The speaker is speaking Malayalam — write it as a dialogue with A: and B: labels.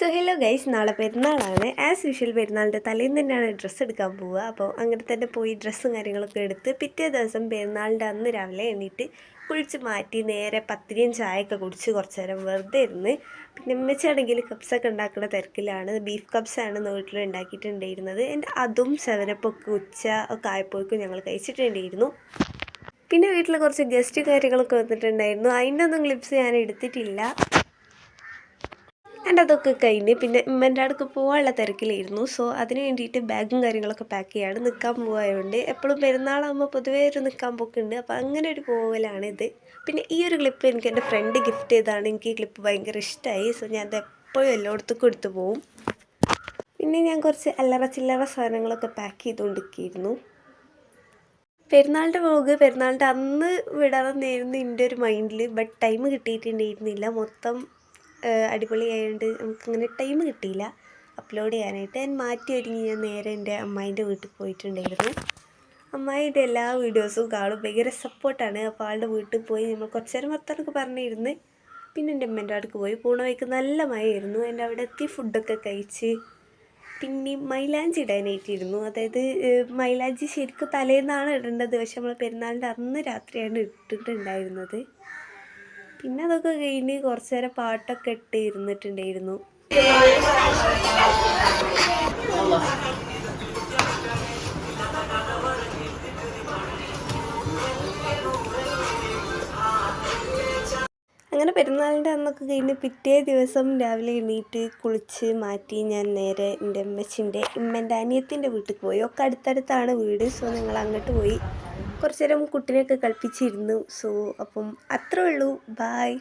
A: സോ ഹലോ ഗൈസ്, നാളെ പെരുന്നാളാണ്. ആസ് യൂഷ്വൽ പെരുന്നാളിൻ്റെ തലേന്ന് തന്നെയാണ് ഡ്രസ്സ് എടുക്കാൻ പോവുക. അപ്പോൾ അങ്ങനെ തന്നെ പോയി ഡ്രസ്സും കാര്യങ്ങളൊക്കെ എടുത്ത് പിറ്റേ ദിവസം പെരുന്നാളിൻ്റെ അന്ന് രാവിലെ എണീറ്റ് കുളിച്ച് മാറ്റി നേരെ പത്തിരിയും ചായയൊക്കെ കുടിച്ച് കുറച്ച് നേരം വെറുതെ ഇരുന്ന്. പിന്നെ ഉമ്മച്ചാണെങ്കിൽ കപ്സൊക്കെ ഉണ്ടാക്കുന്ന തിരക്കിലാണ്. ബീഫ് കപ്സാണ് വീട്ടിൽ ഉണ്ടാക്കിയിട്ടുണ്ടായിരുന്നത്. എൻ്റെ അതും സെവനപ്പൊക്കെ ഉച്ച ഒക്കെ ആയപ്പോഴേക്കും ഞങ്ങൾ കഴിച്ചിട്ടുണ്ടായിരുന്നു. പിന്നെ വീട്ടിൽ കുറച്ച് ഗസ്റ്റ് കാര്യങ്ങളൊക്കെ വന്നിട്ടുണ്ടായിരുന്നു. അതിൻ്റെ ഒന്നും ക്ലിപ്സ് ഞാൻ എടുത്തിട്ടില്ല. എൻ്റെ അതൊക്കെ കഴിഞ്ഞ് പിന്നെ ഉമ്മൻ്റെ അടുക്ക് പോകാനുള്ള തിരക്കിലായിരുന്നു. സോ അതിന് വേണ്ടിയിട്ട് ബാഗും കാര്യങ്ങളൊക്കെ പാക്ക് ചെയ്യാണ്. നിൽക്കാൻ പോകായതുകൊണ്ട് എപ്പോഴും പെരുന്നാളാകുമ്പോൾ പൊതുവേ ഒരു നിൽക്കാൻ പോക്കുണ്ട്. അപ്പോൾ അങ്ങനെ ഒരു പോകലാണ് ഇത്. പിന്നെ ഈ ഒരു ക്ലിപ്പ് എനിക്ക് എൻ്റെ ഫ്രണ്ട് ഗിഫ്റ്റ് ചെയ്തതാണ്. എനിക്ക് ഈ ക്ലിപ്പ് ഭയങ്കര ഇഷ്ടമായി. സോ ഞാൻ അത് എപ്പോഴും എല്ലായിടത്തേക്കും എടുത്തു പോവും. പിന്നെ ഞാൻ കുറച്ച് അല്ലറ ചില്ലറ സാധനങ്ങളൊക്കെ പാക്ക് ചെയ്തുകൊണ്ടിരിക്കുകയായിരുന്നു. പെരുന്നാളിൻ്റെ വ്ളോഗ് പെരുന്നാളിൻ്റെ അന്ന് വിടണമെന്നായിരുന്നു എൻ്റെ ഒരു മൈൻഡിൽ. ബട്ട് ടൈം കിട്ടിയിട്ടുണ്ടായിരുന്നില്ല. മൊത്തം അടിപൊളിയായതുകൊണ്ട് നമുക്കങ്ങനെ ടൈം കിട്ടിയില്ല അപ്ലോഡ് ചെയ്യാനായിട്ട്. ഞാൻ മാറ്റി ഒരുങ്ങി ഞാൻ നേരെ എൻ്റെ അമ്മായിൻ്റെ വീട്ടിൽ പോയിട്ടുണ്ടായിരുന്നു. അമ്മായിൻ്റെ എല്ലാ വീഡിയോസും കാണും, ഭയങ്കര സപ്പോർട്ടാണ്. അപ്പോൾ ആളുടെ വീട്ടിൽ പോയി നമ്മൾ കുറച്ച് നേരം വർത്തമാനമൊക്കെ പറഞ്ഞിരുന്ന് പിന്നെ എൻ്റെ അമ്മേൻ്റെ അടുക്ക് പോയി. പോണ വഴിക്ക് നല്ല മഴയായിരുന്നു. എൻ്റെ അവിടെ എത്തി ഫുഡൊക്കെ കഴിച്ച് പിന്നെ മൈലാഞ്ചി ഇടാനായിട്ടിരുന്നു. അതായത് മൈലാഞ്ചി ശരിക്കും തലേന്നാണ് ഇടേണ്ടത്, പക്ഷെ നമ്മൾ പെരുന്നാളിൻ്റെ അന്ന് രാത്രിയാണ് ഇട്ടിട്ടുണ്ടായിരുന്നത്. പിന്നെ അതൊക്കെ കഴിഞ്ഞ് കുറച്ച് നേരം പാട്ടൊക്കെ ഇട്ട് ഇരുന്നിട്ടുണ്ടായിരുന്നു. അങ്ങനെ പെരുന്നാളിൻ്റെ അന്നൊക്കെ കഴിഞ്ഞ് പിറ്റേ ദിവസം രാവിലെ എണീറ്റ് കുളിച്ച് മാറ്റി ഞാൻ നേരെ എൻ്റെ ഉമ്മൻ്റെ അനിയത്തിൻ്റെ വീട്ടിൽ പോയി. ഒക്കെ അടുത്തടുത്താണ് വീട്. സോ ഞങ്ങൾ അങ്ങോട്ട് പോയി കുറച്ച് നേരം കുട്ടീനെയൊക്കെ കളിപ്പിച്ചിരുന്നു. സോ അപ്പം അത്രേ ഉള്ളൂ. ബായ്.